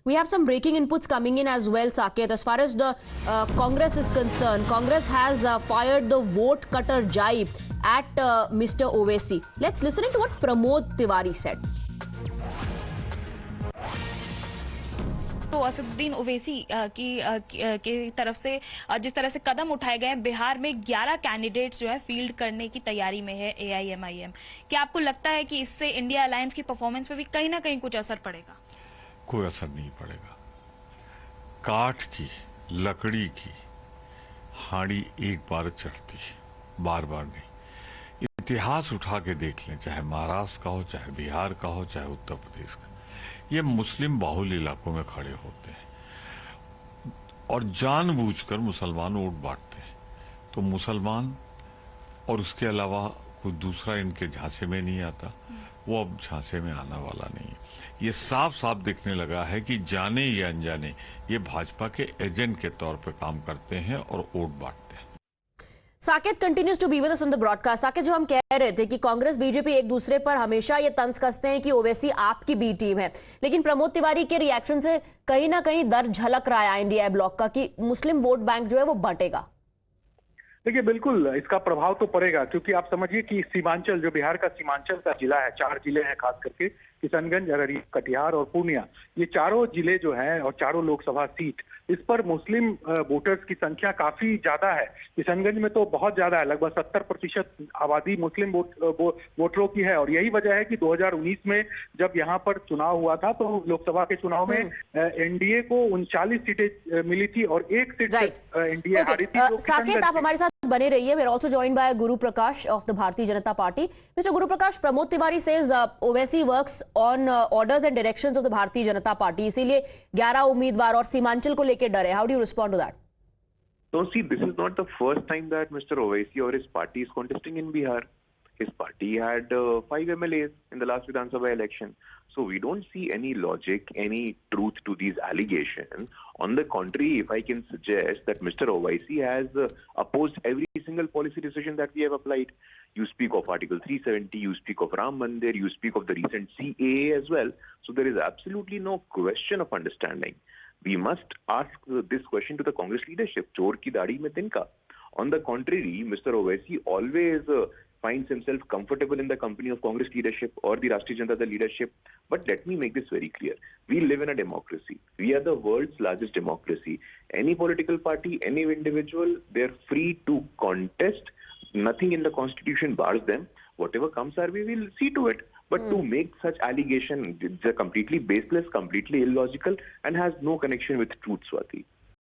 We have some breaking inputs coming in as well, Saket. As far as the Congress is concerned, Congress has fired the vote cutter jibe at Mr. Owaisi. Let's listen to what Pramod Tiwari said. तो असदुद्दीन ओवैसी की तरफ से जिस तरह से कदम उठाए गए हैं, बिहार में 11 कैंडिडेट्स जो है फील्ड करने की तैयारी में है AIMIM। क्या आपको लगता है कि इससे इंडिया अलायंस की परफॉर्मेंस पे भी कहीं ना कहीं कुछ असर पड़ेगा? कोई असर नहीं पड़ेगा। काठ की, लकड़ी की हांडी एक बार चढ़ती है, बार बार नहीं। इतिहास उठा के देख लें, चाहे महाराष्ट्र का हो, चाहे बिहार का हो, चाहे उत्तर प्रदेश का, ये मुस्लिम बाहुल इलाकों में खड़े होते हैं और जानबूझकर मुसलमान वोट बांटते हैं। तो मुसलमान और उसके अलावा कोई दूसरा इनके झांसे में नहीं आता, वो अब झांसे में आने वाला नहीं है। ये साफ साफ दिखने लगा है कि जाने या अनजाने ये भाजपा के एजेंट के तौर पर काम करते हैं और वोट बांटते हैं। Saket continues to be with us on the broadcast. Saket, जो हम कह रहे थे कि कांग्रेस बीजेपी एक दूसरे पर हमेशा ये तंज कसते हैं कि ओवैसी आपकी बी टीम है, लेकिन प्रमोद तिवारी के रिएक्शन से कहीं ना कहीं डर झलक रहा है इंडिया ब्लॉक का कि मुस्लिम वोट बैंक जो है वो बंटेगा। देखिए, बिल्कुल इसका प्रभाव तो पड़ेगा, क्योंकि आप समझिए कि सीमांचल, जो बिहार का सीमांचल का जिला है, 4 जिले हैं खास करके, किशनगंज, अररिया, कटिहार और पूर्णिया, ये चारों जिले जो हैं और चारों लोकसभा सीट, इस पर मुस्लिम वोटर्स की संख्या काफी ज्यादा है। किशनगंज में तो बहुत ज्यादा है, लगभग 70% आबादी मुस्लिम वोटरों की है। और यही वजह है कि 2019 में जब यहाँ पर चुनाव हुआ था तो लोकसभा के चुनाव में एनडीए को 39 सीटें मिली थी और 1 सीट एनडीए हारी थी। साकेत, आप हमारे साथ बने रहिए। We are also joined by Guru Prakash of the Bharatiya Janata party. Mister Guru Prakash, Pramod Tiwari says Owaisi works on orders and directions of the Bharatiya Janata party, इसीलिए 11 उम्मीदवार और सीमांचल को लेकर डर है। How do you respond to that? So see, this is not the first time that Mr. Owaisi or his party is contesting in Bihar. His party had 5 MLAs in the last Vidhan Sabha election. So we don't see any logic, any truth to these allegations. On the contrary, if I can suggest that Mr. Owaisi has opposed every single policy decision that we have applied. You speak of Article 370, you speak of Ram Mandir, you speak of the recent CAA as well. So there is absolutely no question of understanding. We must ask this question to the Congress leadership. Chor ki daadi mein tinka. On the contrary, Mr. Owaisi always finds himself comfortable in the company of Congress leadership or the Rashtriya Janata Dal leadership. But let me make this very clear. We live in a democracy. We are the world's largest democracy. Any political party, any individual, they're free to contest. Nothing in the constitution bars them. Whatever comes our way, we'll see to it. But to make such allegation, it's completely baseless, completely illogical, and has no connection with truth, Swati.